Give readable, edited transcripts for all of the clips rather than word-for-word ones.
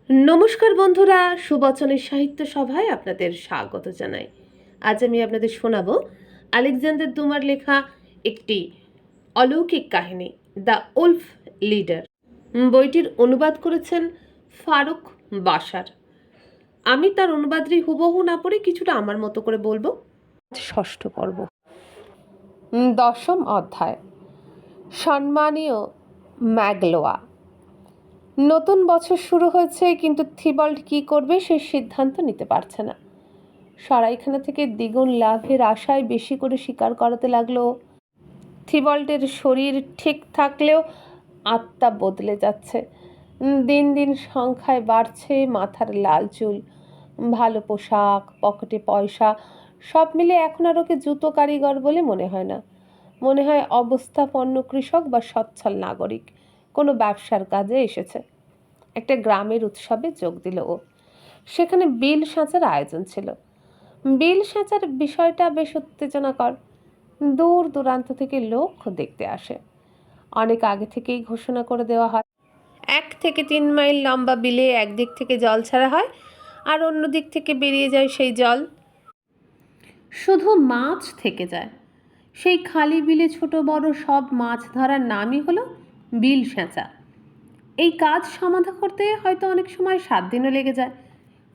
নমস্কার বন্ধুরা, সুবচনের সাহিত্য সভায় আপনাদের স্বাগত জানাই। আজ আমি আপনাদের শোনাবো আলেকজান্ডার দুমার লেখা একটি অলৌকিক কাহিনী, দ্য উলফ লিডার। বইটির অনুবাদ করেছেন ফারুক বাশার। আমি তার অনুবাদটি হুবহু না পড়ে কিছুটা আমার মতো করে বলবো। ষষ্ঠ পর্ব, দশম অধ্যায়। সম্মানীয় ম্যাগলোয়া। নতুন বছর শুরু হয়েছে, কিন্তু থিবল্ড কী করবে সে সিদ্ধান্ত নিতে পারছে না। সরাইখানা থেকে দ্বিগুণ লাভের আশায় বেশি করে শিকার করাতে লাগলো। থিবল্ডের শরীর ঠিক থাকলেও আত্মা বদলে যাচ্ছে। দিন দিন সংখ্যায় বাড়ছে মাথার লাল চুল, ভালো পোশাক, পকেটে পয়সা, সব মিলে এখন আর ওকে জুতো কারিগর বলে মনে হয় না। মনে হয় অবস্থাপন্ন কৃষক বা সচ্ছল নাগরিক, কোনো ব্যবসার কাজে এসেছে। একটা গ্রামের উৎসবে যোগ দিল ও। সেখানে বিল সাঁচার আয়োজন ছিল। বিল সাঁচার বিষয়টা বেশ উত্তেজনাকর। দূর দূরান্ত থেকে লোক দেখতে আসে। অনেক আগে থেকেই ঘোষণা করে দেওয়া হয়, 1 থেকে 3 মাইল লম্বা বিলে একদিক থেকে জল ছাড়া হয়, আর অন্য দিক থেকে বেরিয়ে যায় সেই জল। শুধু মাছ থেকে যায়। সেই খালি বিলে ছোট বড় সব মাছ ধরার নামই হলো বিল সেঁচা। এই কাজ সমাধা করতে হয়তো অনেক সময় 7 দিনও লেগে যায়।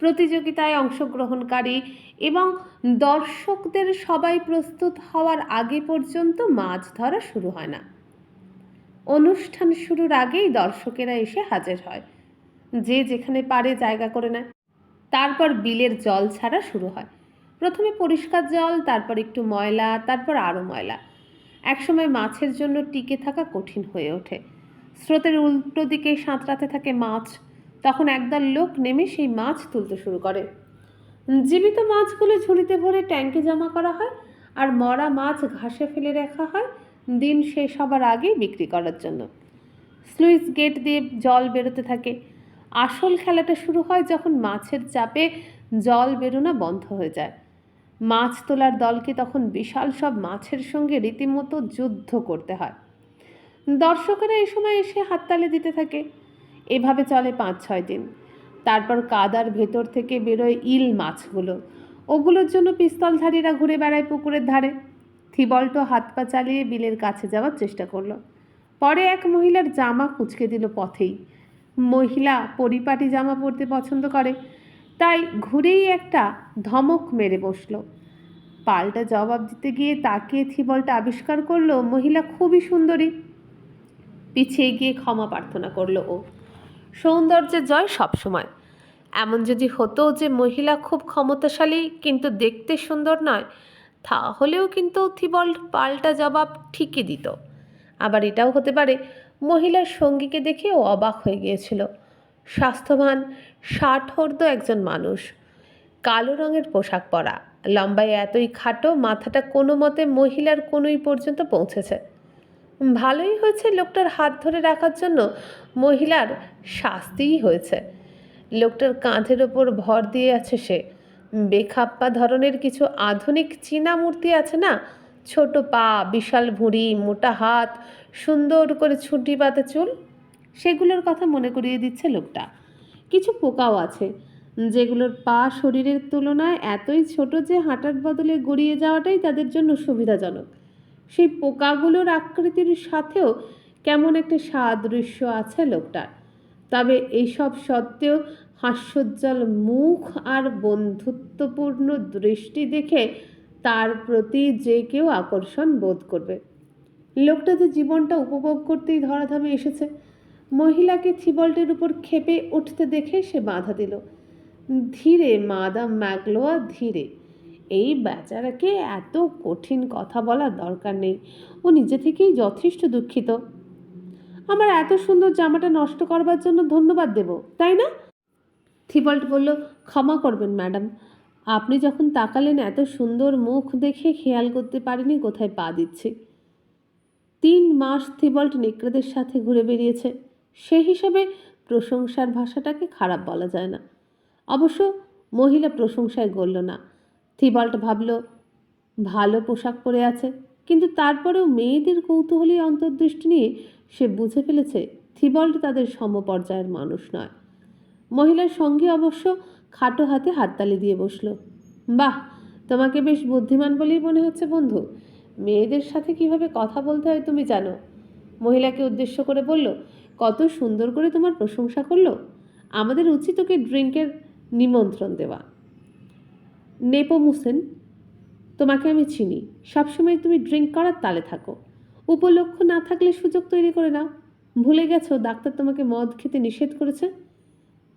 প্রতিযোগিতায় অংশগ্রহণকারী এবং দর্শকদের সবাই প্রস্তুত হওয়ার আগে পর্যন্ত মাছ ধরা শুরু হয় না। অনুষ্ঠান শুরুর আগেই দর্শকেরা এসে হাজির হয়, যে যেখানে পারে জায়গা করে নেয়। তারপর বিলের জল ছাড়া শুরু হয়। প্রথমে পরিষ্কার জল, তারপর একটু ময়লা, তারপর আরও ময়লা। একসময় মাছের জন্য টিকে থাকা কঠিন হয়ে ওঠে। স্রোতের উল্টো দিকে সাঁতরাতে থাকে মাছ। তখন একদল লোক নেমে সেই মাছ তুলতে শুরু করে। জীবিত মাছগুলো ঝুড়িতে ভরে ট্যাঙ্কে জমা করা হয়, আর মরা মাছ ঘাসে ফেলে রাখা হয় দিন শেষ হবার আগেই বিক্রি করার জন্য। স্লুইস গেট দিয়ে জল বেরোতে থাকে। আসল খেলাটা শুরু হয় যখন মাছের চাপে জল বেরোনো বন্ধ হয়ে যায়। মাছ তোলার দলকে তখন বিশাল সব মাছের সঙ্গে রীতিমতো যুদ্ধ করতে হয়। দর্শকেরা এই সময় এসে হাততালি দিতে থাকে। এভাবে চলে 5-6 দিন। তারপর কাদার ভেতর থেকে বেরোয় ইল মাছগুলো। ওগুলোর জন্য পিস্তলধারীরা ঘুরে বেড়ায় পুকুরের ধারে। থিবল্টো হাত পা চালিয়ে বিলের কাছে যাওয়ার চেষ্টা করলো। পরে এক মহিলার জামা কুঁচকে দিল পথেই। মহিলা পরিপাটি জামা পরতে পছন্দ করে, তাই ঘুরেই একটা ধমক মেরে বসলো। পাল্টা জবাব দিতে গিয়ে তাকিয়ে থিবল্ট আবিষ্কার করলো মহিলা খুবই সুন্দরী। পিছিয়ে গিয়ে ক্ষমা প্রার্থনা করলো ও। সৌন্দর্যের জয় সবসময়। এমন যদি হতো যে মহিলা খুব ক্ষমতাশালী কিন্তু দেখতে সুন্দর নয়, তাহলেও কিন্তু থিবল্ট পাল্টা জবাব ঠিকই দিত। আবার এটাও হতে পারে মহিলার সঙ্গীকে দেখে ও অবাক হয়ে গিয়েছিল। স্বাস্থ্যবান, ষাটহর্দ একজন মানুষ, কালো রঙের পোশাক পরা, লম্বায় এতই খাটো, মাথাটা কোনো মতে মহিলার কোনোই পর্যন্ত পৌঁছেছে। ভালোই হয়েছে লোকটার হাত ধরে রাখার জন্য মহিলার শাস্তিই হয়েছে। লোকটার কাঁধের ওপর ভর দিয়ে আছে সে। বেখাপ্পা ধরনের কিছু আধুনিক চীনা মূর্তি আছে না, ছোট পা, বিশাল ভুঁড়ি, মোটা হাত, সুন্দর করে ছুটি পাতা চুল, সেগুলোর কথা মনে করিয়ে দিচ্ছে লোকটা। কিছু পোকাও আছে, যেগুলোর পা শরীরের তুলনায় এতই ছোট যে হাঁটার বদলে গড়িয়ে যাওয়াটাই তাদের জন্য সুবিধাজনক। সেই পোকাগুলোর আকৃতির সাথেও কেমন একটা সাদৃশ্য আছে লোকটার। তবে এইসব সত্ত্বেও হাস্যোজ্জ্বল মুখ আর বন্ধুত্বপূর্ণ দৃষ্টি দেখে তার প্রতি যে কেউ আকর্ষণ বোধ করবে। লোকটা যে জীবনটা উপভোগ করতেই ধরাধামে এসেছে। মহিলাকে থিবল্টের উপর ক্ষেপে উঠতে দেখে সে বাধা দিল। ধীরে মাদাম ম্যাগলোয়া, ধীরে। এই বেচারাকে এত কঠিন কথা বলার দরকার নেই, ও নিজে থেকেই যথেষ্ট দুঃখিত। আমার এত সুন্দর জামাটা নষ্ট করবার জন্য ধন্যবাদ দেব, তাই না? থিবল্ট বলল, ক্ষমা করবেন ম্যাডাম, আপনি যখন তাকালেন এত সুন্দর মুখ দেখে খেয়াল করতে পারিনি কোথায় পা দিচ্ছি। 3 মাস থিবল্ট নেকড়েদের সাথে ঘুরে বেরিয়েছে। সে হিসাবে প্রশংসার ভাষাটাকে খারাপ বলা যায় না। অবশ্য মহিলা প্রশংসায় গড়ল না। থিবল্ট ভাবল ভালো পোশাক পরে আছে, কিন্তু তারপরেও মেয়েদের কৌতূহলী অন্তর্দৃষ্টি নিয়ে সে বুঝে ফেলেছে থিবল্ট তাদের সমপর্যায়ের মানুষ নয়। মহিলার সঙ্গে অবশ্য খাটো হাতে হাততালি দিয়ে বসল। বাহ, তোমাকে বেশ বুদ্ধিমান বলেই মনে হচ্ছে বন্ধু। মেয়েদের সাথে কিভাবে কথা বলতে হয় তুমি জানো। মহিলাকে উদ্দেশ্য করে বলল, কত সুন্দর করে তোমার প্রশংসা করলো। আমাদের উচিত ওকে ড্রিঙ্কের নিমন্ত্রণ দেওয়া। নেপোমুসেন, তোমাকে আমি চিনি, সবসময় তুমি ড্রিঙ্ক করার তালে থাকো। উপলক্ষ না থাকলে সুযোগ তৈরি করে নাও। ভুলে গেছো ডাক্তার তোমাকে মদ খেতে নিষেধ করেছে?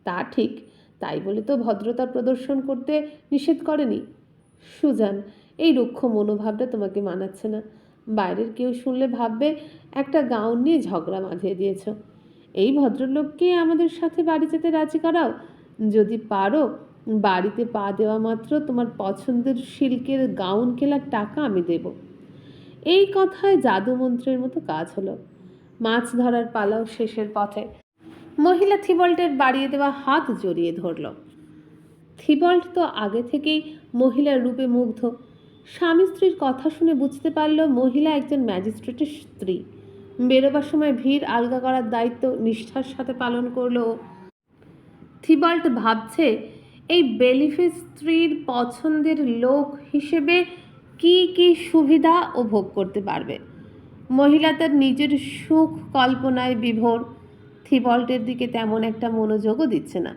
তা ঠিক, তাই বলে তো ভদ্রতার প্রদর্শন করতে নিষেধ করেনি। সুজান, এই রুক্ষ মনোভাবটা তোমাকে মানাচ্ছে না। বাইরের কেউ শুনলে ভাববে একটা গাউন নিয়ে ঝগড়া বাঁধিয়ে দিয়েছ। এই ভদ্রলোককে আমাদের সাথে বাড়ি যেতে রাজি করাও। যদি পারো, বাড়িতে পা দেওয়া মাত্র তোমার পছন্দের সিল্কের গাউন কেনার টাকা আমি দেব। এই কথায় জাদুমন্ত্রের মতো কাজ হলো। মাছ ধরার পালাও শেষের পথে। মহিলা থিবল্টের বাড়িয়ে দেওয়া হাত জড়িয়ে ধরল। থিবল্ট তো আগে থেকেই মহিলার রূপে মুগ্ধ। স্বামী স্ত্রীর কথা শুনে বুঝতে পারল মহিলা একজন ম্যাজিস্ট্রেটের স্ত্রী। বেরোবার সময় ভিড় আলগা করার দায়িত্ব নিষ্ঠার সাথে পালন করলো। থিবল্ট ভাবছে এই বেলিফের স্ত্রীর পছন্দের লোক হিসেবে কি কি সুবিধা ও ভোগ করতে পারবে। মহিলা তার নিজের সুখ কল্পনায় বিভোর। থিবল্টের দিকে তেমন একটা মনোযোগও দিচ্ছে না।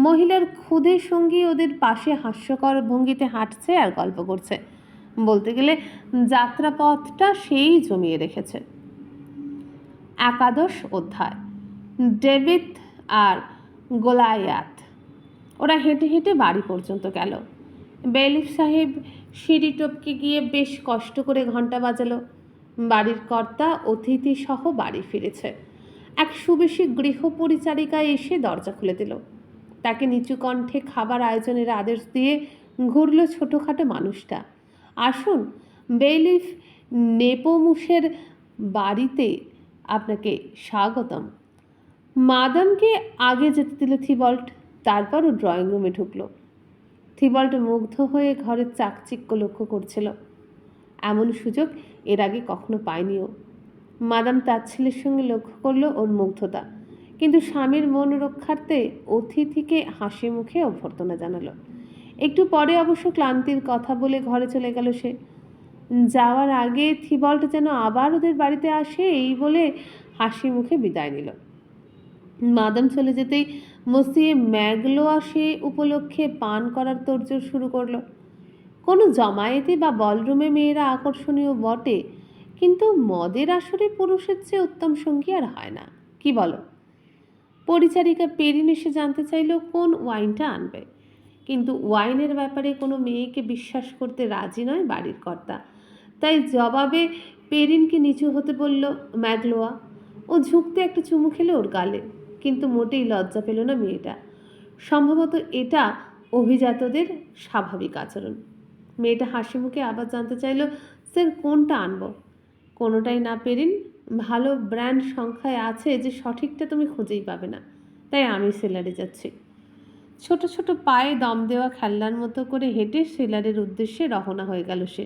মহিলার ক্ষুদে সঙ্গী ওদের পাশে হাস্যকর ভঙ্গিতে হাঁটছে আর গল্প করছে। বলতে গেলে যাত্রাপথটা সেই জমিয়ে রেখেছে। 11 অধ্যায়, ডেভিড আর গোলায়াত। ওরা হেঁটে হেঁটে বাড়ি পর্যন্ত গেল। বেলিফ সাহেব সিঁড়ি টপকে গিয়ে বেশ কষ্ট করে ঘন্টা বাজালো। বাড়ির কর্তা অতিথি সহ বাড়ি ফিরেছে। এক সুবেশী গৃহপরিচারিকা এসে দরজা খুলে দিল। তাকে নিচু কণ্ঠে খাবার আয়োজনের আদেশ দিয়ে ঘুরল ছোটোখাটো মানুষটা। আসুন, বেলিফ নেপোমুসের বাড়িতে আপনাকে স্বাগতম। মাদামকে আগে যেতে দিল থিবল্ট। তারপর ও ড্রয়িং রুমে ঢুকল। থিবল্ট মুগ্ধ হয়ে ঘরের চাকচিক্য লক্ষ্য করছিল। এমন সুযোগ এর আগে কখনো পায়নিও। মাদাম তার ছেলের সঙ্গে লক্ষ্য করলো ওর মুগ্ধতা, কিন্তু স্বামীর মন রক্ষার্থে অতিথিকে হাসি মুখে অভ্যর্থনা জানালো। একটু পরে অবশ্য ক্লান্তির কথা বলে ঘরে চলে গেল সে। যাওয়ার আগে থিবল্ট যেন আবার ওদের বাড়িতে আসে এই বলে হাসি মুখে বিদায় নিল। মাদাম চলে যেতেই মসিয়ে ম্যাগলোয়া সে উপলক্ষে পান করার তোড়জোড় শুরু করলো। কোনো জমায়েতে বা বলরুমে মেয়েরা আকর্ষণীয় বটে, কিন্তু মদের আসরে পুরুষের চেয়ে উত্তম সঙ্গী আর হয় না, কি বলো? পরিচারিকা পেরিন এসে জানতে চাইল কোন ওয়াইনটা আনবে, কিন্তু ওয়াইনের ব্যাপারে কোনো মেয়েকে বিশ্বাস করতে রাজি নয় বাড়ির কর্তা। তাই জবাবে পেরিনকে নিচু হতে বলল ম্যাগলোয়া। ও ঝুঁকতে একটা চুমু খেলে ওর গালে, কিন্তু মোটেই লজ্জা পেল না মেয়েটা। সম্ভবত এটা অভিজাতদের স্বাভাবিক আচরণ। মেয়েটা হাসি মুখে আবার জানতে চাইল, স্যার কোনটা আনবো? কোনোটাই না পেরিন, ভালো ব্র্যান্ড সংখ্যায় আছে যে সঠিকটা তুমি খুঁজেই পাবে না, তাই আমি সেলারে যাচ্ছি। ছোট ছোট পায়ে দম দেওয়া খেলনার মতো করে হেঁটে সেলারের উদ্দেশ্যে রওনা হয়ে গেল সে।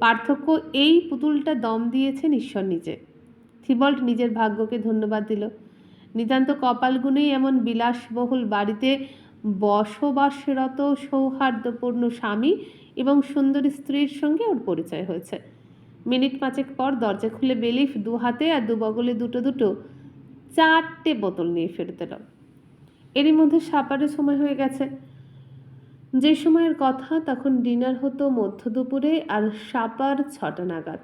পার্থক্য এই, পুতুলটা দম দিয়েছেন ঈশ্বর নিজে। থিবল্ট নিজের ভাগ্যকে ধন্যবাদ দিল। নিতান্ত কপাল গুণেই এমন বিলাসবহুল বাড়িতে বসবাসরত সৌহার্দ্যপূর্ণ স্বামী এবং সুন্দরী স্ত্রীর সঙ্গে ওর পরিচয় হয়েছে। মিনিট 5 পর দরজা খুলে বেলিফ দু হাতে আর দু বগলে দুটো দুটো 4টে বোতল নিয়ে ফেরত এলো। এরই মধ্যে সাপারের সময় হয়ে গেছে। যে সময়ের কথা তখন ডিনার হতো মধ্য দুপুরে আর সাপার 6টা নাগাদ।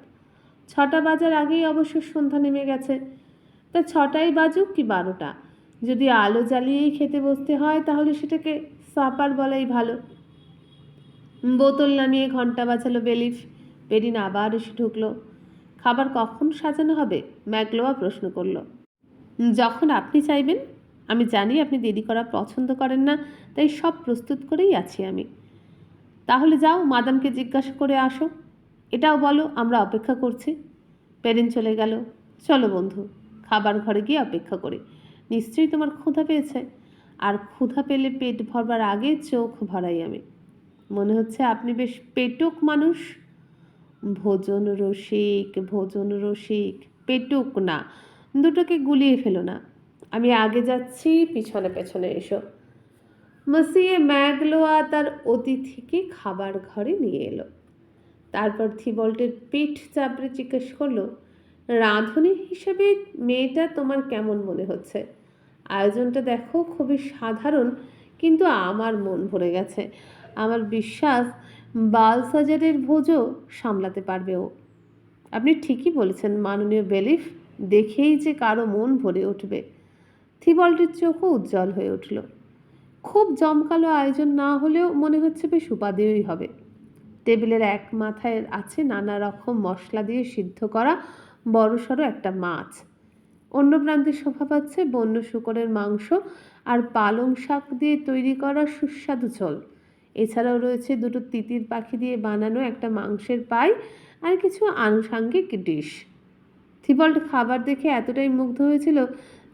6টা বাজার আগেই অবশ্য সন্ধ্যা নেমে গেছে। তা 6টাই বাজুক কি 12টা, যদি আলো জ্বালিয়েই খেতে বসতে হয় তাহলে সেটাকে সাপার বলাই ভালো। বোতল নামিয়ে ঘন্টা বাজালো বেলিফ। পেরিন আবার এসে ঢুকলো। খাবার কখন সাজানো হবে? ম্যাগলোয়া প্রশ্ন করল। যখন আপনি চাইবেন। আমি জানি আপনি দেরি করা পছন্দ করেন না, তাই সব প্রস্তুত করেই আছি আমি। তাহলে যাও, মাদামকে জিজ্ঞাসা করে আসো। এটাও বলো আমরা অপেক্ষা করছি। পেরিন চলে গেল। চলো বন্ধু, খাবার ঘরে গিয়ে অপেক্ষা করি। নিশ্চয়ই তোমার ক্ষুধা পেয়েছে, আর ক্ষুধা পেলে পেট ভরবার আগে চোখ ভরাই আমি। মনে হচ্ছে আপনি বেশ পেটুক মানুষ। ভোজন রসিক, ভোজন রসিক, পেটুক না। দুটোকে গুলিয়ে ফেলো না। আমি আগে যাচ্ছি, পিছনে পেছনে এসো। মসিয়ে ম্যাগলোয়া তার অতিথিকে খাবার ঘরে নিয়ে এলো। তারপর থিবল্টের পিঠ চাপড়ে জিজ্ঞেস করলো, রাঁধুনি হিসেবে মেয়েটা তোমার কেমন মনে হচ্ছে? আয়োজনটা দেখো, খুবই সাধারণ, কিন্তু আমার মন ভরে গেছে। আমার বিশ্বাস বালসাজারের ভোজও সামলাতে পারবে ও। আপনি ঠিকই বলেছেন মাননীয় বেলিফ, দেখেই যে কারো মন ভরে উঠবে। থিবল্টের চোখও উজ্জ্বল হয়ে উঠল। খুব জমকালো আয়োজন না হলেও মনে হচ্ছে বেশ উপাদেয়ই হবে। টেবিলের এক মাথায় আছে নানা রকম মশলা দিয়ে সিদ্ধ করা বড়সড় একটা মাছ। অন্য প্রান্তে শোভা পাচ্ছে বন্য শূকরের মাংস আর পালং শাক দিয়ে তৈরি করা সুস্বাদু ঝোল। এছাড়াও রয়েছে দুটো তিতির পাখি দিয়ে বানানো একটা মাংসের পাই আর কিছু আনুষাঙ্গিক ডিশ। থিবল্ট খাবার দেখে এতটাই মুগ্ধ হয়েছিল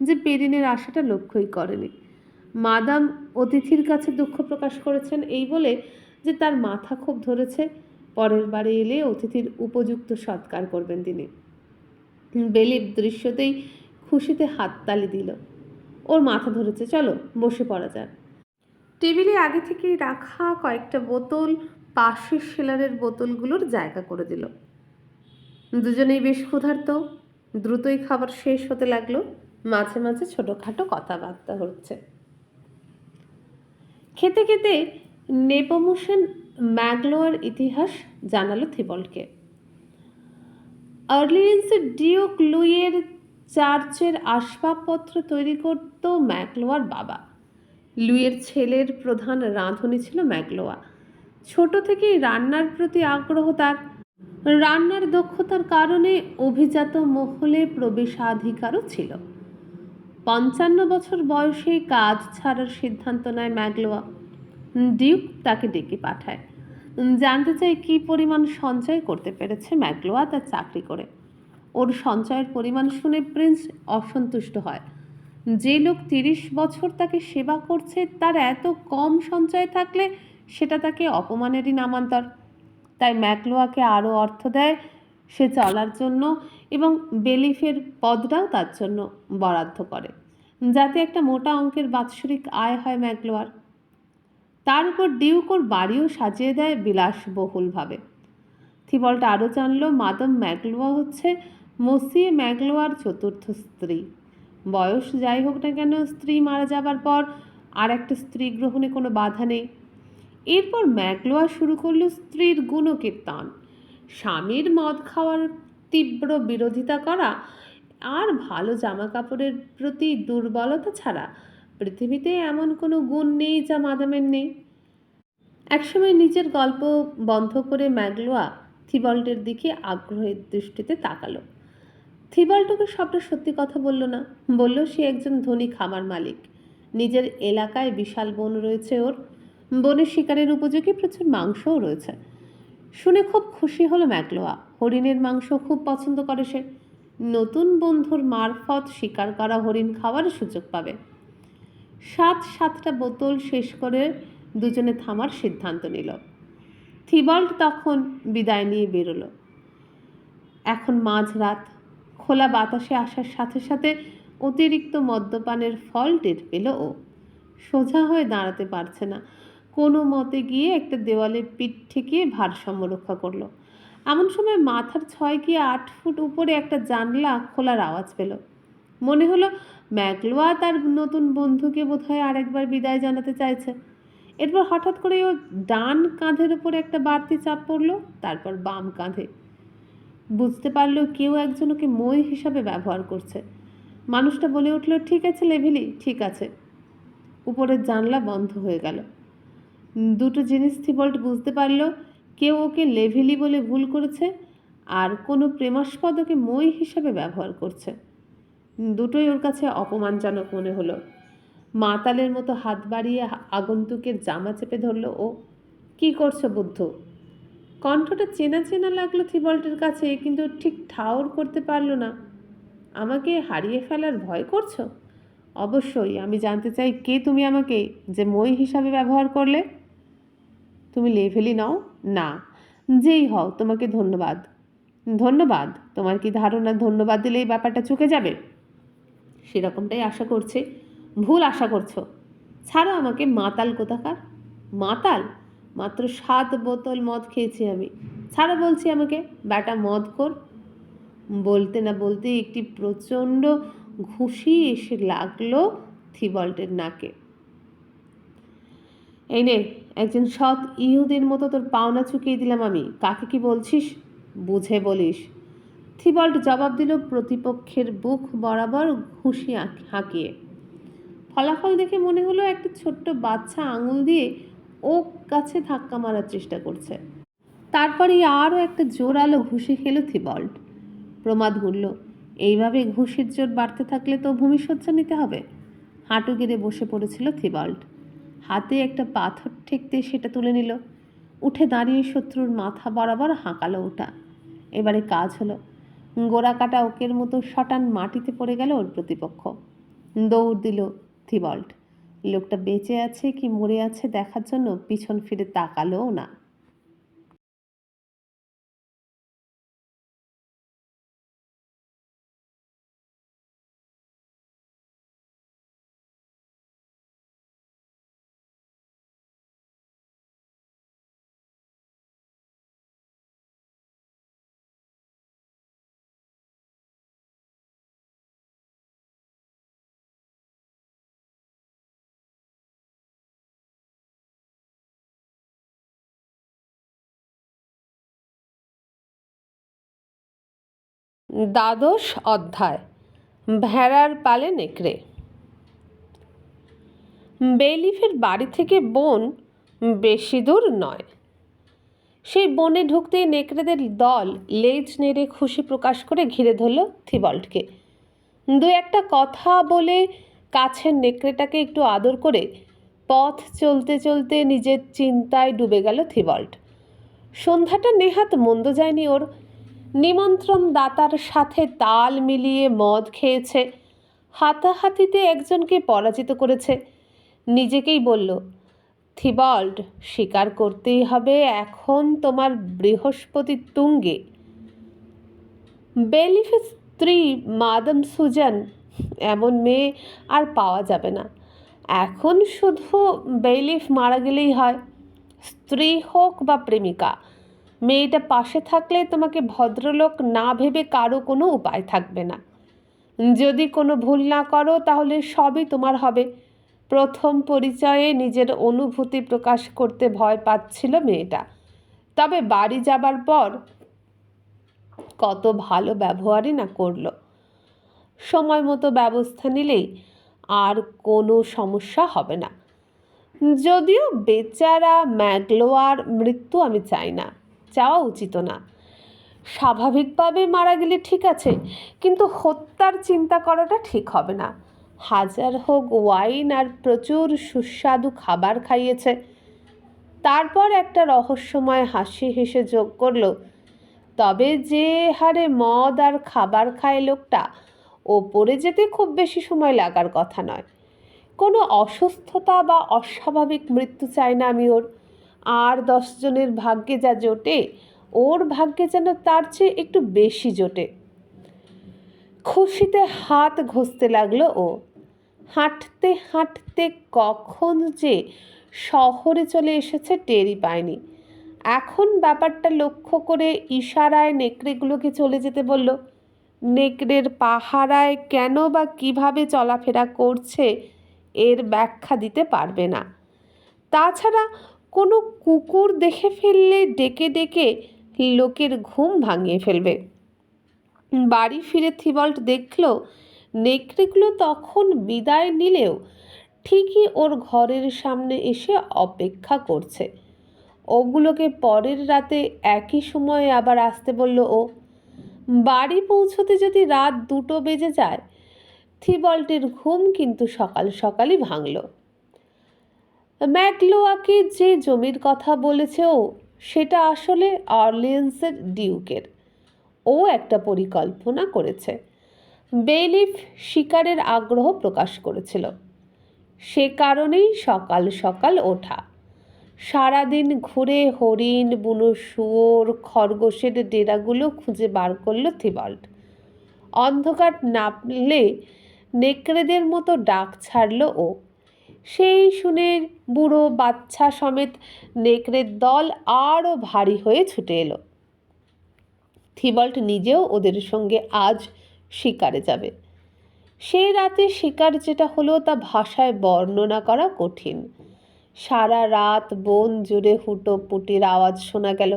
যে পেরিনের আশাটা লক্ষ্যই করেনি। মাদাম অতিথির কাছে দুঃখ প্রকাশ করেছেন এই বলে যে তার মাথা খুব ধরেছে, পরের বারে এলে অতিথির উপযুক্ত সৎকার করবেন তিনি। বেলির দৃশ্যতেই খুশিতে হাততালি দিল। ওর মাথা ধরেছে, চলো বসে পড়া যাক। টেবিলে আগে থেকেই রাখা কয়েকটা বোতল পাশের সেলারের বোতলগুলোর জায়গা করে দিল। দুজনেই বেশ ক্ষুধার্ত। দ্রুতই খাবার শেষ হতে লাগলো। মাঝে মাঝে ছোটোখাটো কথাবার্তা হচ্ছে। খেতে খেতে নেপোমুসেন ম্যাগলোয়ার ইতিহাস জানালো থিবল্টকে। অর্লিয়েন্সের ডিউক লুইয়ের চার্চের আসবাবপত্র তৈরি করত ম্যাগলোয়ার বাবা। লুইয়ের ছেলের প্রধান রাঁধুনি ছিল ম্যাগলোয়া। ছোট থেকেই রান্নার প্রতি আগ্রহ তার। রান্নার দক্ষতার কারণে অভিজাত মহলে প্রবেশাধিকারও ছিল। 55 বছর বয়সে কাজ ছাড়ার সিদ্ধান্ত নেয় ম্যাগলোয়া। ডিউক তাকে ডেকে পাঠায়, জানতে চায় কী পরিমাণ সঞ্চয় করতে পেরেছে ম্যাগলোয়া তার চাকরি করে। ওর সঞ্চয়ের পরিমাণ শুনে প্রিন্স অসন্তুষ্ট হয়। যে লোক 30 বছর তাকে সেবা করছে তার এত কম সঞ্চয় থাকলে সেটা তাকে অপমানেরই নামান্তর। তাই ম্যাগলোয়াকে আরও অর্থ দেয় সে চলার জন্য এবং বেলিফের পদটাও তার জন্য বরাদ্দ করে, যাতে একটা মোটা অঙ্কের বাৎসরিক আয় হয় ম্যাগলোয়ার। তার উপর ডিউক ওর বাড়িও সাজিয়ে দেয় বিলাসবহুলভাবে। থিবল্ট আরও জানল মাদাম ম্যাগলোয়া হচ্ছে মসিয়ে ম্যাগলোয়ার চতুর্থ স্ত্রী। বয়স যাই হোক না কেন, স্ত্রী মারা যাবার পর আর একটা স্ত্রী গ্রহণে কোনো বাধা নেই। এরপর ম্যাগলোয়া শুরু করল স্ত্রীর গুণকীর্তন, স্বামীর মদ খাওয়ার তীব্র বিরোধিতা করা আর ভালো জামা কাপড়ের প্রতি দুর্বলতা ছাড়া পৃথিবীতে এমন কোনো গুণ নেই যা মাদামের নেই। একসময় নিজের গল্প বন্ধ করে ম্যাগলোয়া থিবল্টের দিকে আগ্রহের দৃষ্টিতে তাকালো। থিবল্ট ওকে সবটা সত্যি কথা বলল না, বলল সে একজন ধনী খামার মালিক, নিজের এলাকায় বিশাল বন রয়েছে ওর, বনের শিকারের উপযোগী প্রচুর মাংসও রয়েছে। শুনে খুব খুশি হলো ম্যাগলোয়া। হরিণের মাংস খুব পছন্দ করে সে। নতুন বন্ধুর মারফত শিকার করা হরিণ খাওয়ার সুযোগ পাবে। 7টা বোতল শেষ করে দুজনে থামার সিদ্ধান্ত নিল। থিবল্ট তখন বিদায় নিয়ে বেরোলো। এখন মাঝরাত। খোলা বাতাসে আসার সাথে সাথে অতিরিক্ত মদ্যপানের ফল টের পেল ও। সোজা হয়ে দাঁড়াতে পারছে না। কোনো মতে গিয়ে একটা দেওয়ালে পিঠ ঠেকিয়ে ভারসাম্য রক্ষা করলো। এমন সময় মাথার 6 কি 8 ফুট উপরে একটা জানলা খোলার আওয়াজ পেল। মনে হলো ম্যাগলোয়া তার নতুন বন্ধুকে বোধহয় আরেকবার বিদায় জানাতে চাইছে। এরপর হঠাৎ করে ও ডান কাঁধের ওপর একটা বাড়তি চাপ পড়লো, তারপর বাম কাঁধে। বুঝতে পারলো কেউ একজন ওকে মই হিসাবে ব্যবহার করছে। মানুষটা বলে উঠল, ঠিক আছে লেভিলি, ঠিক আছে। উপরের জানলা বন্ধ হয়ে গেল। দুটো জিনিস থিবল্ট বুঝতে পারলো, কেউ ওকে লেভিলি বলে ভুল করেছে আর কোনো প্রেমাস্পদ ওকে মই হিসাবে ব্যবহার করছে। দুটোই ওর কাছে অপমানজনক মনে হলো। মাতালের মতো হাত বাড়িয়ে আগন্তুকের জামা চেপে ধরল ও। কি করছো বুদ্ধ? কণ্ঠটা চেনা চেনা লাগলো থিবল্টের কাছে, কিন্তু ঠিক ঠাউর করতে পারলো না। আমাকে হারিয়ে ফেলার ভয় করছো? অবশ্যই। আমি জানতে চাই কে তুমি আমাকে যে মই হিসাবে ব্যবহার করলে? তুমি লেভেলি নাও? না। যেই হও, তোমাকে ধন্যবাদ। ধন্যবাদ? তোমার কি ধারণা ধন্যবাদ দিলেই ব্যাপারটা চুকে যাবে? সেরকমটাই আশা করছি। ভুল আশা করছো। ছাড়ো আমাকে, মাতাল কোথাকার। মাতাল? মাত্র 7 বোতল মদ খেয়েছি আমি। ছাড়ো বলছি আমাকে, ব্যাটা মদখোর। বলতে না বলতেই একটি প্রচণ্ড ঘুষি এসে লাগলো থিবল্টের নাকে। এই নে, একজন সৎ ইহুদির মতো তোর পাওনা চুকিয়ে দিলাম আমি। কাকে কি বলছিস বুঝে বলিস। থিবল্ট জবাব দিল প্রতিপক্ষের বুক বরাবর ঘুষি হাঁকিয়ে। ফলাফল দেখে মনে হলো একটা ছোট্ট বাচ্চা আঙুল দিয়ে ও গাছে ধাক্কা মারার চেষ্টা করছে। তারপরে আরও একটা জোরালো ঘুষি খেলো থিবল্ট। প্রমাদ গুনল, এইভাবে ঘুষির জোর বাড়তে থাকলে তো ভূমিশয্যা নিতে হবে। হাঁটু গেড়ে বসে পড়েছিল থিবল্ট। হাতে একটা পাথর ঠেকতে সেটা তুলে নিল। উঠে দাঁড়িয়ে শত্রুর মাথা বরাবর হাঁকালো ওটা। এবারে কাজ হলো। গোড়া কাটা ওকের মতো শটান মাটিতে পড়ে গেল ওর প্রতিপক্ষ। দৌড় দিল থিবল্ট। লোকটা বেঁচে আছে কি মরে আছে দেখার জন্য পিছন ফিরে তাকালোও না। দ্বাদশ অধ্যায়, ভেড়ার পালে নেকড়ে। বেইলিফের বাড়ি থেকে বন বেশি দূর নয়। সেই বনে ঢুকতেই নেকড়েদের দল লেজ নেড়ে খুশি প্রকাশ করে ঘিরে ধরল থিবল্টকে। দু একটা কথা বলে কাছের নেকড়েটাকে একটু আদর করে পথ চলতে চলতে নিজের চিন্তায় ডুবে গেল থিবল্ট। সন্ধ্যাটা নেহাত মন্দ যায়নি ওর। নিমন্ত্রণ দাতার সাথে তাল মিলিয়ে মদ খেয়েছে, হাতাহাতিতে একজনকে পরাজিত করেছে। নিজেকেই বলল, থিবল্ট, স্বীকার করতেই হবে এখন তোমার বৃহস্পতি তুঙ্গে। বেইলিফের স্ত্রী মাদাম সুজান এমন মেয়ে আর পাওয়া যাবে না। এখন শুধু বেইলিফ মারা গেলেই হয়, স্ত্রী হোক বা প্রেমিকা। মেয়েটা পাশে থাকলে তোমাকে ভদ্রলোক না ভেবে কারো কোনো উপায় থাকবে না। যদি কোনো ভুল না করো তাহলে সবই তোমার হবে। প্রথম পরিচয়ে নিজের অনুভূতি প্রকাশ করতে ভয় পাচ্ছিল মেয়েটা, তবে বাড়ি যাবার পর কত ভালো ব্যবহারই না করলো। সময় মতো ব্যবস্থা নিলেই আর কোনো সমস্যা হবে না। যদিও বেচারা ম্যাগলোয়ার মৃত্যু আমি চাই না, চাওয়া উচিত না। স্বাভাবিকভাবে মারা গেলে ঠিক আছে, কিন্তু হত্যার চিন্তা করাটা ঠিক হবে না। হাজার হোক ওয়াইন আর প্রচুর সুস্বাদু খাবার খাইয়েছে। তারপর একটা রহস্যময় হাসি হেসে যোগ করল, তবে যে হারে মদ আর খাবার খায় লোকটা, ওপরে যেতে খুব বেশি সময় লাগার কথা নয়। কোনো অসুস্থতা বা অস্বাভাবিক মৃত্যু চাই না আমি ওর। আর 10 জনের ভাগ্যে যা জোটে, ওর ভাগ্যে যেন তার চেয়ে একটু বেশি জোটে। খুশিতে হাত ঘষতে লাগলো ও। হাঁটতে হাঁটতে কখন যে শহরে চলে এসেছে টেরই পায়নি। এখন ব্যাপারটা লক্ষ্য করে ইশারায় নেকড়েগুলোকে চলে যেতে বলল। নেকড়ের পাহারায় কেন বা কিভাবে চলাফেরা করছে এর ব্যাখ্যা দিতে পারবে না। তাছাড়া কোনো কুকুর দেখে ফেললে ডেকে ডেকে লোকের ঘুম ভাঙিয়ে ফেলবে। বাড়ি ফিরে থিবল্ট দেখল নেকড়েগুলো তখন বিদায় নিলেও ঠিকই ওর ঘরের সামনে এসে অপেক্ষা করছে। ওগুলোকে পরের রাতে একই সময়ে আবার আসতে বলল ও। বাড়ি পৌঁছতে যদি রাত 2টো বেজে যায়, থিবল্টের ঘুম কিন্তু সকাল সকালই ভাঙল। ম্যাগলোয়াকে যে জমির কথা বলেছে ও, সেটা আসলে অরলিয়েন্সের ডিউকের। ও একটা পরিকল্পনা করেছে। বেইলিফ শিকারের আগ্রহ প্রকাশ করেছিল, সে কারণেই সকাল সকাল ওঠা। সারাদিন ঘুরে হরিণ, বুনো শুয়োর, খরগোশের ডেরাগুলো খুঁজে বার করল থিবল্ট। অন্ধকার নামলে নেকড়েদের মতো ডাক ছাড়ল ও। সেই শুনে বুড়ো বাচ্চা সমেত নেকড়ের দল আরও ভারী হয়ে ছুটে এলো। থিবল্ট নিজেও ওদের সঙ্গে আজ শিকারে যাবে। সেই রাতে শিকার যেটা হলো তা ভাষায় বর্ণনা করা কঠিন। সারা রাত বন জুড়ে হুটোপুটির আওয়াজ শোনা গেল।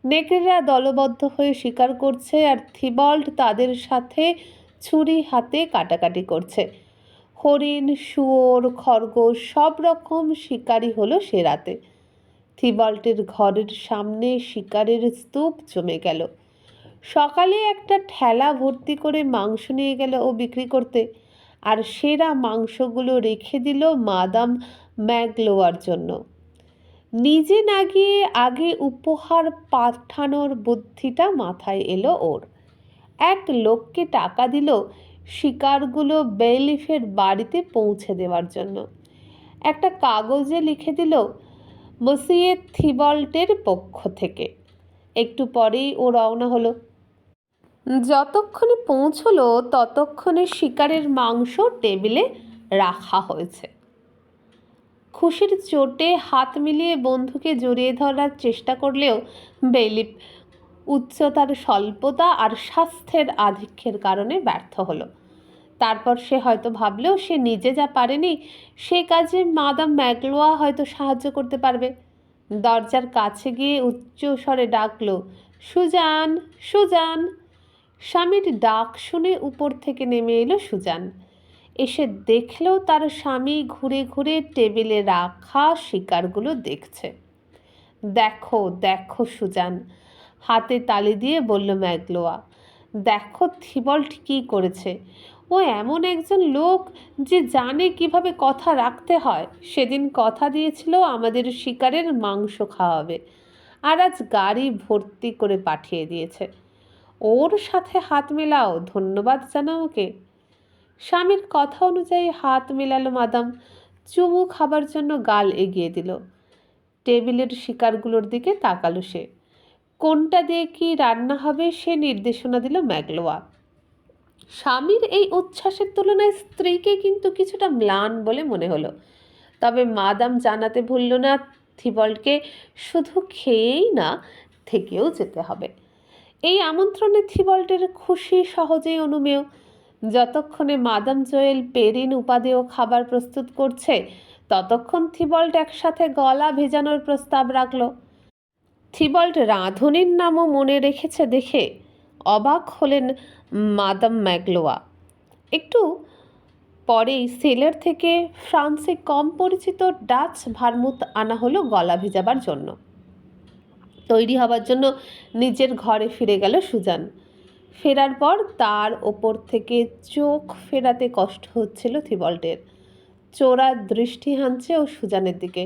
নেকড়েরা দলবদ্ধ হয়ে শিকার করছে আর থিবল্ট তাদের সাথে ছুরি হাতে কাটাকাটি করছে। হরিণ, শুয়োর, খরগোশ সব রকম শিকারই হলো সে রাতে। থিবল্টের ঘরের সামনে শিকারের স্তূপ জমে গেল। সকালে একটা ঠেলা ভর্তি করে মাংস নিয়ে গেল ও বিক্রি করতে, আর সেরা মাংসগুলো রেখে দিল মাদাম ম্যাগলোয়ার জন্য। নিজে না গিয়ে আগে উপহার পাঠানোর বুদ্ধিটা মাথায় এলো ওর। এক লোককে টাকা দিল শিকারগুলো বেইলিফের বাড়িতে পৌঁছে দেওয়ার জন্য। একটা কাগজে লিখে দিল মসিয়ে থিবল্টের পক্ষ থেকে। একটু পরেই ও রওনা হলো। যতক্ষণে পৌঁছলো ততক্ষণে শিকারের মাংস টেবিলে রাখা হয়েছে। খুশির চোটে হাত মিলিয়ে বন্ধুকে জড়িয়ে ধরার চেষ্টা করলেও বেইলিফ উচ্চতার স্বল্পতা আর স্বাস্থ্যের আধিক্যের কারণে ব্যর্থ হলো। তারপর সে হয়তো ভাবলেও সে নিজে যা পারেনি সে কাজে মাদাম ম্যাগলোয়া হয়তো সাহায্য করতে পারবে। দরজার কাছে গিয়ে উচ্চ স্বরে ডাকলো, সুজান, সুজান। স্বামীর ডাক শুনে উপর থেকে নেমে এলো সুজান। এসে দেখলেও তার স্বামী ঘুরে ঘুরে টেবিলে রাখা শিকারগুলো দেখছে। দেখো দেখো সুজান, হাতে তালি দিয়ে বলল ম্যাগলোয়া। দেখো থিবল্ট কী করেছে। ও এমন একজন লোক যে জানে কিভাবে কথা রাখতে হয়। সেদিন কথা দিয়েছিল আমাদের শিকারের মাংস খাওয়াবে, আর আজ গাড়ি ভর্তি করে পাঠিয়ে দিয়েছে। ওর সাথে হাত মেলাও, ধন্যবাদ জানাও ওকে। স্বামীর কথা অনুযায়ী হাত মেলালো মাদাম। চুমু খাবার জন্য গাল এগিয়ে দিল। টেবিলের শিকারগুলোর দিকে তাকালো সে। কোনটা দিয়ে কি রান্না হবে সে নির্দেশনা দিল ম্যাগলোয়া। স্বামীর এই উচ্ছ্বাসের তুলনায় স্ত্রীকে কিন্তু কিছুটা ম্লান বলে মনে হলো। তবে মাদাম জানাতে ভুলল না থিবল্টকে শুধু খেয়েই না থেকেও যেতে হবে। এই আমন্ত্রণে থিবল্টের খুশি সহজেই অনুমেয়। যতক্ষণে মাদাম জোয়েল পেরিন উপাদেয় খাবার প্রস্তুত করছে ততক্ষণ থিবল্ট একসাথে গলা ভেজানোর প্রস্তাব রাখল। থিবল্ট রাঁধুনির নামও মনে রেখেছে দেখে অবাক হলেন মাদাম ম্যাগলোয়া। একটু পরেই সেলার থেকে ফ্রান্সে কম পরিচিত ডাচ ভারমুথ আনা হলো গলা ভেজাবার জন্য। তৈরি হবার জন্য নিজের ঘরে ফিরে গেল সুজান। ফেরার পর তার ওপর থেকে চোখ ফেরাতে কষ্ট হচ্ছিল থিবল্টের। চোরা দৃষ্টি হানছে ও সুজানের দিকে।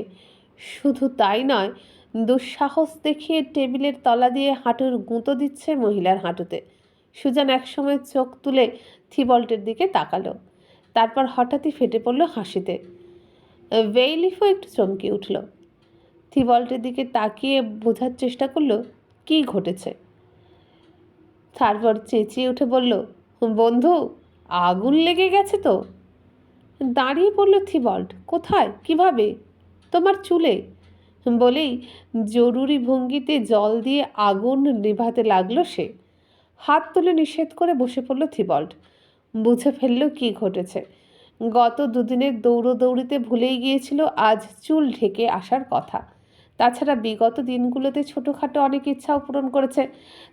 শুধু তাই নয়, দুঃসাহস দেখিয়ে টেবিলের তলা দিয়ে হাঁটুর গুঁতো দিচ্ছে মহিলার হাঁটুতে। সুজান একসময় চোখ তুলে থিবল্টের দিকে তাকালো, তারপর হঠাৎই ফেটে পড়ল হাসিতে। বেইলিফও একটু চমকে উঠল। থিবল্টের দিকে তাকিয়ে বোঝার চেষ্টা করলো কী ঘটেছে। তারপর চেঁচিয়ে উঠে বলল, বন্ধু, আগুন লেগে গেছে তো। দাঁড়িয়ে পড়ল থিবল্ট। কোথায়, কিভাবে? তোমার চুলে, বলেই জরুরি ভঙ্গিতে জল দিয়ে আগুন নেভাতে লাগলো সে। হাত তুলে নিষেধ করে বসে পড়ল থিবল্ট। বুঝে ফেলল কি ঘটেছে। গত দুদিনের দৌড়োদৌড়িতে ভুলেই গিয়েছিল আজ চুল ঢেকে আসার কথা। তাছাড়া বিগত দিনগুলোতে ছোটোখাটো অনেক ইচ্ছাও পূরণ করেছে,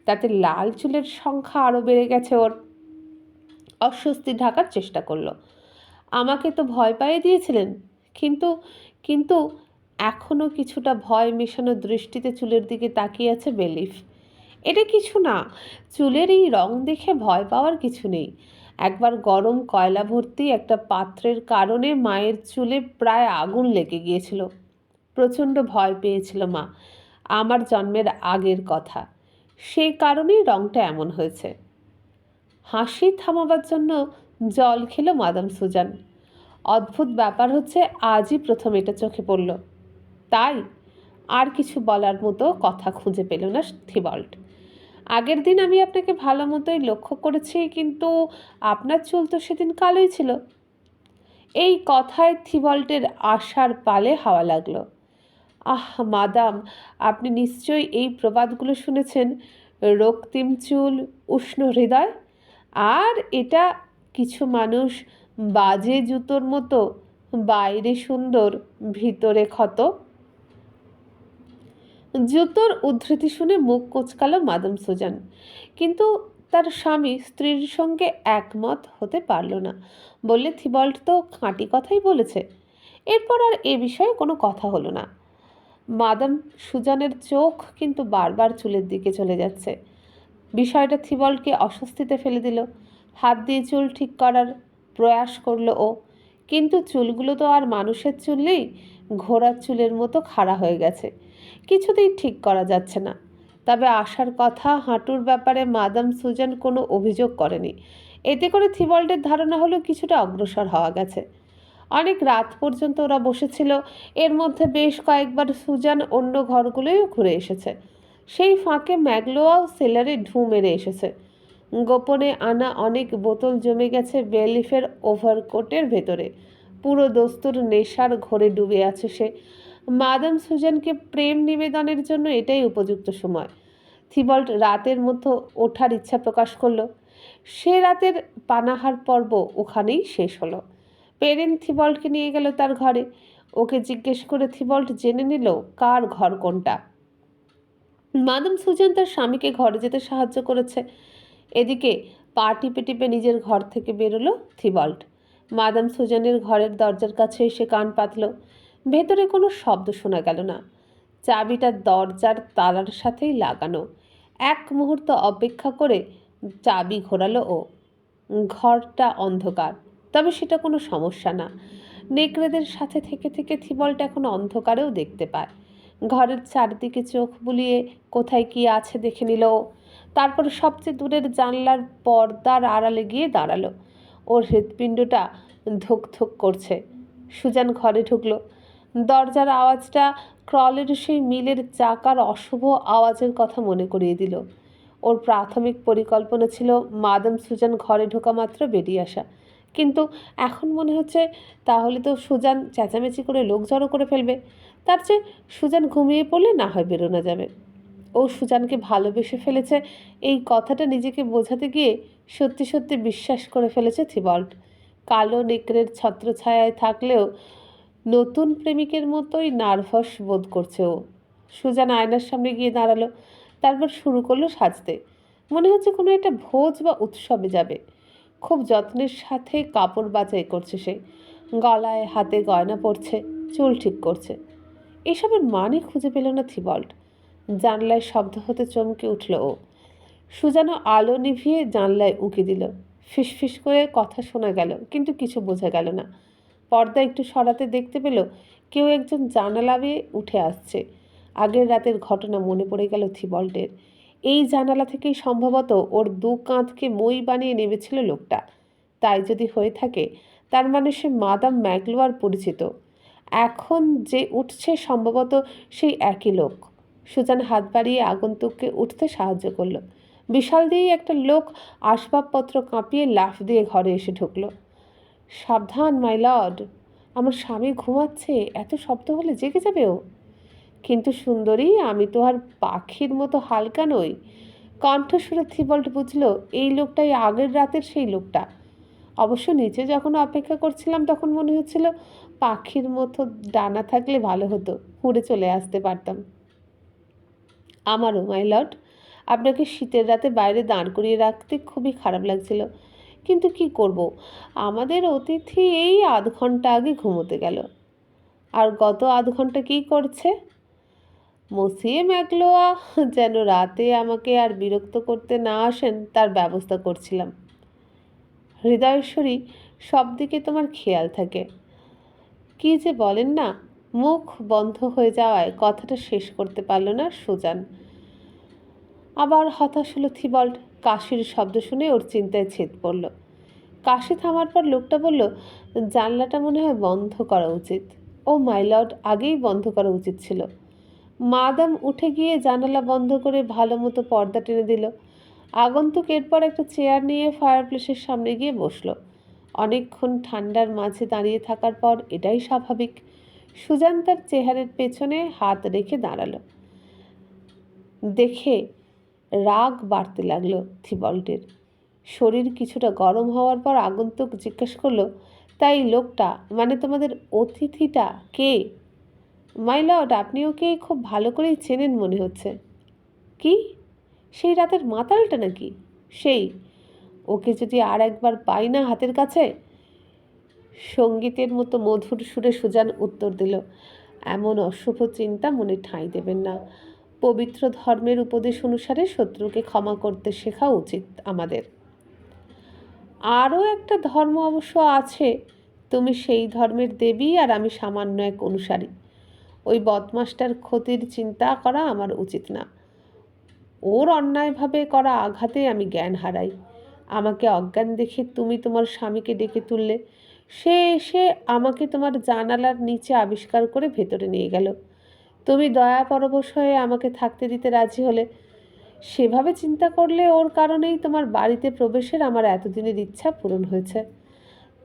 তাতে লাল চুলের সংখ্যা আরও বেড়ে গেছে ওর। অস্বস্তি ঢাকার চেষ্টা করলো। আমাকে তো ভয় পাইয়ে দিয়েছিলেন, কিন্তু কিন্তু এখনও কিছুটা ভয় মেশানো দৃষ্টিতে চুলের দিকে তাকিয়ে আছে বেলিফ। এটা কিছু না, চুলের এই রং দেখে ভয় পাওয়ার কিছু নেই। একবার গরম কয়লা ভর্তি একটা পাত্রের কারণে মায়ের চুলে প্রায় আগুন লেগে গিয়েছিল। প্রচণ্ড ভয় পেয়েছিল মা, আমার জন্মের আগের কথা। সেই কারণেই রংটা এমন হয়েছে। হাসি থামাবার জন্য জল খেলো মাদাম সুজান। অদ্ভুত ব্যাপার হচ্ছে, আজই প্রথম এটা চোখে পড়ল। তাই আর কিছু বলার মতো কথা খুঁজে পেল না থিবল্ট। আগের দিন আমি আপনাকে ভালো মতোই লক্ষ্য করেছি, কিন্তু আপনার চুল তো সেদিন কালোই ছিল। এই কথায় থিবল্টের আশার পালে হাওয়া লাগলো। আহ মাদাম, আপনি নিশ্চয়ই এই প্রবাদগুলো শুনেছেন, রক্তিম চুল, উষ্ণ হৃদয়। আর এটা কিছু মানুষ বাজে জুতোর মতো, বাইরে সুন্দর ভিতরে ক্ষত। জুতোর উদ্ধৃতি শুনে মুখ কোঁচকালো মাদাম সুজান, কিন্তু তার স্বামী স্ত্রীর সঙ্গে একমত হতে পারল না। বললে, থিবল্ট তো খাঁটি কথাই বলেছে। এরপর আর এ বিষয়ে কোনো কথা হলো না। মাদাম সুজানের চোখ কিন্তু বারবার চুলের দিকে চলে যাচ্ছে। বিষয়টা থিবল্টকে অস্বস্তিতে ফেলে দিল। হাত দিয়ে চুল ঠিক করার প্রয়াস করলো ও, কিন্তু চুলগুলো তো আর মানুষের চুল নেই, ঘোড়ার চুলের মতো খাড়া হয়ে গেছে, কিছুতেই ঠিক করা যাচ্ছে না। তবে আশার কথা, হাঁটুর ব্যাপারে মাদাম সুজান কোনো অভিযোগ করেনি। এতে করে থিবল্টের ধারণা হলো কিছুটা অগ্রসর হওয়া গেছে। অনেক রাত পর্যন্ত ওরা বসেছিল। এর মধ্যে বেশ কয়েকবার সুজান অন্য ঘরগুলোও ঘুরে এসেছে। সেই ফাঁকে ম্যাগলোয়াও সেলারে ঢুঁ মেরে এসেছে। গোপনে আনা অনেক বোতল জমে গেছে বেলিফের ওভারকোটের ভেতরে। পুরো দস্তুর নেশার ঘোরে ডুবে আছে সে। মাদাম সুজানকে প্রেম নিবেদনের জন্য এটাই উপযুক্ত সময়। থিবল্ট রাতের মধ্যে ওঠার ইচ্ছা প্রকাশ করলো। সে রাতের পানাহার পর্ব ওখানেই শেষ হলো। পেরেন থিবল্টকে নিয়ে গেল তার ঘরে। ওকে জিজ্ঞেস করে থিবল্ট জেনে নিল কার ঘর কোনটা। মাদাম সুজান তার স্বামীকে ঘরে যেতে সাহায্য করেছে। এদিকে পা টিপে টিপে নিজের ঘর থেকে বেরোলো থিবল্ট। মাদাম সুজানের ঘরের দরজার কাছে এসে কান পাতল। ভেতরে কোনো শব্দ শোনা গেল না। চাবিটা দরজার তালার সাথেই লাগানো। এক মুহূর্ত অপেক্ষা করে চাবি ঘোরালো ও। ঘরটা অন্ধকার, তবে সেটা কোনো সমস্যা না। নেকড়েদের সাথে থেকে থেকে থিবল্ট এখন অন্ধকারেও দেখতে পায়। ঘরের চারদিকে চোখ বুলিয়ে কোথায় কি আছে দেখে নিল। তারপর সবচেয়ে দূরের জানলার পর্দার আড়ালে গিয়ে দাঁড়ালো। ওর হৃৎপিণ্ডটা ধুক ধুক করছে। সুজান ঘরে ঢুকলো। দরজার আওয়াজটা ক্রলের সেই মিলের চাকার অশুভ আওয়াজের কথা মনে করিয়ে দিল। ওর প্রাথমিক পরিকল্পনা ছিল মাদাম সুজান ঘরে ঢোকা মাত্র বেরিয়ে আসা, কিন্তু এখন মনে হচ্ছে তাহলে তো সুজান চেঁচামেচি করে লোক জড়ো করে ফেলবে। তার চেয়ে সুজান ঘুমিয়ে পড়লে না হয় বেরোনো যাবে। ও সুজানকে ভালোবেসে ফেলেছে, এই কথাটা নিজেকে বোঝাতে গিয়ে সত্যি সত্যি বিশ্বাস করে ফেলেছে থিবল্ট। কালো নেকড়ের ছত্রছায়ায় থাকলেও নতুন প্রেমিকের মতোই নার্ভাস বোধ করছে ও। সুজান আয়নার সামনে গিয়ে দাঁড়ালো। তারপর শুরু করলো সাজতে। মনে হচ্ছে কোনো একটা ভোজ বা উৎসবে যাবে। খুব যত্নের সাথে কাপড় বাছাই করছে সে। গলায় হাতে গয়না পরছে, চুল ঠিক করছে। এসবের মানে খুঁজে পেল না থিবল্ট। জানলায় শব্দ হতে চমকে উঠল ও। সুজানো আলো নিভিয়ে জানলায় উঁকি দিল। ফিসফিস করে কথা শোনা গেল, কিন্তু কিছু বোঝা গেল না। পর্দা একটু সরাতে দেখতে পেল কেউ একজন জানালা বেয়ে উঠে আসছে। আগের রাতের ঘটনা মনে পড়ে গেল থিবল্টের। এই জানালা থেকেই সম্ভবত ওর দু কাঁধকে মই বানিয়ে নেমেছিল লোকটা। তাই যদি হয়ে থাকে, তার মানে সে মাদাম ম্যাগলোয়ার পরিচিত। এখন যে উঠছে সম্ভবত সেই একই লোক। সুজান হাত বাড়িয়ে আগন্তুককে উঠতে সাহায্য করলো। বিশাল দিয়েই একটা লোক আসবাবপত্র কাঁপিয়ে লাফ দিয়ে ঘরে এসে ঢুকলো। সাবধান মাই লর্ড, আমার স্বামী ঘুমাচ্ছে, এত শব্দ হলে জেগে যাবে ও। কিন্তু সুন্দরী, আমি তো আর পাখির মতো হালকা নই। কণ্ঠস্বরে থিবল্ট বুঝল এই লোকটাই আগের রাতের সেই লোকটা। অবশ্য নিচে যখন অপেক্ষা করছিলাম তখন মনে হচ্ছিল পাখির মতো ডানা থাকলে ভালো হতো, উড়ে চলে আসতে পারতাম। আমারও মাই লর্ড, আপনাকে শীতের রাতে বাইরে দাঁড় করিয়ে রাখতে খুবই খারাপ লাগছিল, কিন্তু কি করব, আমাদের অতিথি এই আধ ঘন্টা আগে ঘুমোতে গেল। আর গত আধ ঘন্টা কী করছে? মসিয়ে ম্যাগলোয়া যেন রাতে আমাকে আর বিরক্ত করতে না আসেন তার ব্যবস্থা করছিলাম। হৃদয়েশ্বরী, সব দিকে তোমার খেয়াল থাকে। কি যে বলেন না। মুখ বন্ধ হয়ে যাওয়ায় কথাটা শেষ করতে পারল না সুজান। আবার হতাশ হলো থিবল্ট। কাশির শব্দ শুনে ওর চিন্তায় ছেদ পড়ল। কাশি থামার পর লোকটা বলল, জানলাটা মনে হয় বন্ধ করা উচিত। ও মাই লর্ড, আগেই বন্ধ করা উচিত ছিল। মাদাম উঠে গিয়ে জানালা বন্ধ করে ভালো মতো পর্দা টেনে দিল। আগন্তুক এরপর একটা চেয়ার নিয়ে ফায়ারপ্লেসের সামনে গিয়ে বসল। অনেকক্ষণ ঠান্ডার মাঝে দাঁড়িয়ে থাকার পর এটাই স্বাভাবিক। সুজান তার চেহারের পেছনে হাত রেখে দাঁড়ালো। দেখে রাগ বাড়তে লাগলো থিবল্টের। শরীর কিছুটা গরম হওয়ার পর আগন্তুক জিজ্ঞেস করলো, তাই লোকটা মানে তোমাদের অতিথিটা কে? মাই লর্ড, আপনি ওকে খুব ভালো করেই চেনেন মনে হচ্ছে। কি? সেই রাতের মাতালটা নাকি? সেই। ওকে যদি আর একবার পাই না হাতের কাছে। সঙ্গীতের মতো মধুর সুরে সুজান উত্তর দিল, এমন অশুভ চিন্তা মনে ঠাঁই দেবেন না। পবিত্র ধর্মের উপদেশ অনুসারে শত্রুকে ক্ষমা করতে শেখা উচিত আমাদের। আরও একটা ধর্ম অবশ্য আছে, তুমি সেই ধর্মের দেবী আর আমি সামান্য এক অনুসারী। ওই বদমাসটার ক্ষতির চিন্তা করা আমার উচিত না। ওর অন্যায়ভাবে করা আঘাতে আমি জ্ঞান হারাই। আমাকে অজ্ঞান দেখে তুমি তোমার স্বামীকে ডেকে তুললে। সে এসে আমাকে তোমার জানালার নিচে আবিষ্কার করে ভেতরে নিয়ে গেল। তুমি দয়া পরবশ হয়ে আমাকে থাকতে দিতে রাজি হলে। সেভাবে চিন্তা করলে ওর কারণেই তোমার বাড়িতে প্রবেশের আমার এতদিনের ইচ্ছা পূরণ হয়েছে।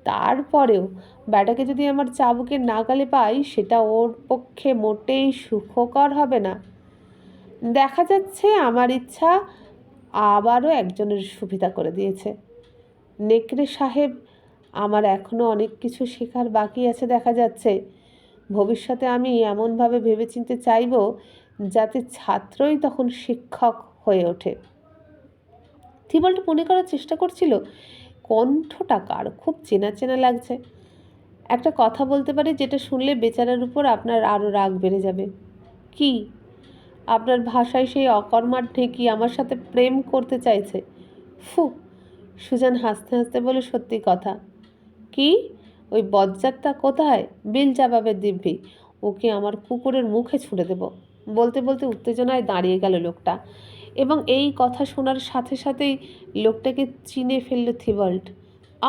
তারপরেও ব্যাটাকে যদি আমার চাবুকের নাগালে পাই, সেটা ওর পক্ষে মোটেই সুখকর হবে না। দেখা যাচ্ছে আমার ইচ্ছা আবারও একজনের সুবিধা করে দিয়েছে। নেকড়ে সাহেব, আমার এখনও অনেক কিছু শেখার বাকি আছে দেখা যাচ্ছে। ভবিষ্যতে আমি এমনভাবে ভেবেচিন্তে চাইব যাতে ছাত্রই তখন শিক্ষক হয়ে ওঠে। থিবল্ট মনে করার চেষ্টা করছিল কণ্ঠটা কার খুব চেনা চেনা লাগছে। একটা কথা বলতে পারি যেটা শুনলে বেচারার উপর আপনার আরও রাগ বেড়ে যাবে। কি? আপনার ভাষায় সেই অকর্মার ঢেকি আমার সাথে প্রেম করতে চাইছে। ফু! সুজান হাসতে হাসতে বলে, সত্যি কথা। কি? ওই বজ্জাতটা কোথায়? বিল জবাবের দিব্যি। ওকে আমার কুকুরের মুখে ছুঁড়ে দেব। বলতে বলতে উত্তেজনায় দাঁড়িয়ে গেল লোকটা, এবং এই কথা শোনার সাথে সাথেই লোকটাকে চিনে ফেলল থিবল্ট।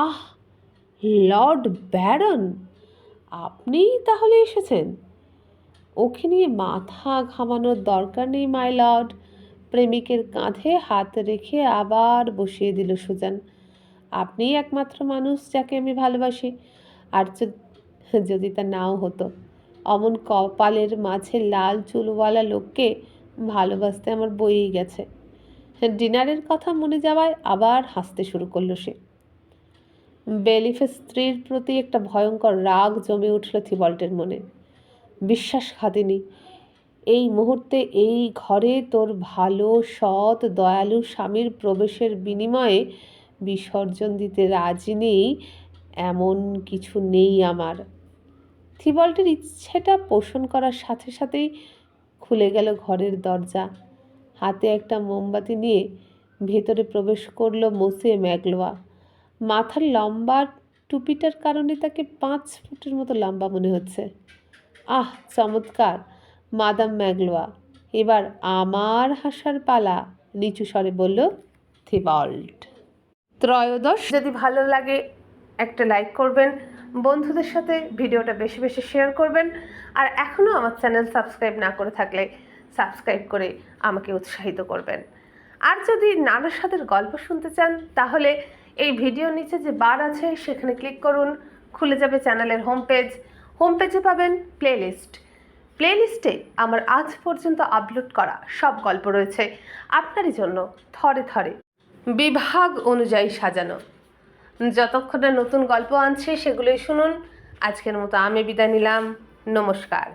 আহ, লর্ড ব্যারন, আপনিই তাহলে এসেছেন? ওকে নিয়ে মাথা ঘামানোর দরকার নেই মাই লর্ড। প্রেমিকের কাঁধে হাত রেখে আবার বসিয়ে দিল সুজান। আপনিই একমাত্র মানুষ যাকে আমি ভালোবাসি। আর যদি তা নাও হতো, অমন কপালের মাঝে লাল চুলওয়ালা লোককে ভালোবাসতে আমার বইয়েই গেছে। ডিনারের কথা মনে যাওয়ায় আবার হাসতে শুরু করলো সে। বেলিফের স্ত্রীর প্রতি একটা ভয়ঙ্কর রাগ জমে উঠল থিবল্টের মনে। বিশ্বাসঘাতিনী, এই মুহূর্তে এই ঘরে তোর ভালো সৎ দয়ালু স্বামীর প্রবেশের বিনিময়ে বিসর্জন দিতে রাজি নেই এমন কিছু নেই আমার। থিবল্টের ইচ্ছেটা পোষণ করার সাথে সাথেই খুলে গেল ঘরের দরজা। হাতে একটা মোমবাতি নিয়ে ভেতরে প্রবেশ করলো মোসে ম্যাগলোয়া। মাথার লম্বা টুপিটার কারণে তাকে 5 ফুটের মতো লম্বা মনে হচ্ছে। আহ, চমৎকার মাদাম ম্যাগলোয়া, এবার আমার হাসার পালা, নিচু স্বরে বলল থিবল্ট। ত্রয়োদশ। যদি ভালো লাগে একটা লাইক করবেন, বন্ধুদের সাথে ভিডিওটা বেশি বেশি শেয়ার করবেন, আর এখনও আমার চ্যানেল সাবস্ক্রাইব না করে থাকলে সাবস্ক্রাইব করে আমাকে উৎসাহিত করবেন। আর যদি নানা সাদের গল্প শুনতে চান, তাহলে এই ভিডিওর নিচে যে বার আছে সেখানে ক্লিক করুন, খুলে যাবে চ্যানেলের হোম পেজে পাবেন প্লেলিস্টে আমার আজ পর্যন্ত আপলোড করা সব গল্প রয়েছে আপনারই জন্য, থরে থরে বিভাগ অনুযায়ী সাজানো। যতক্ষণ না নতুন গল্প আনছে সেগুলোই শুনুন। আজকের মতো আমি বিদায় নিলাম। নমস্কার।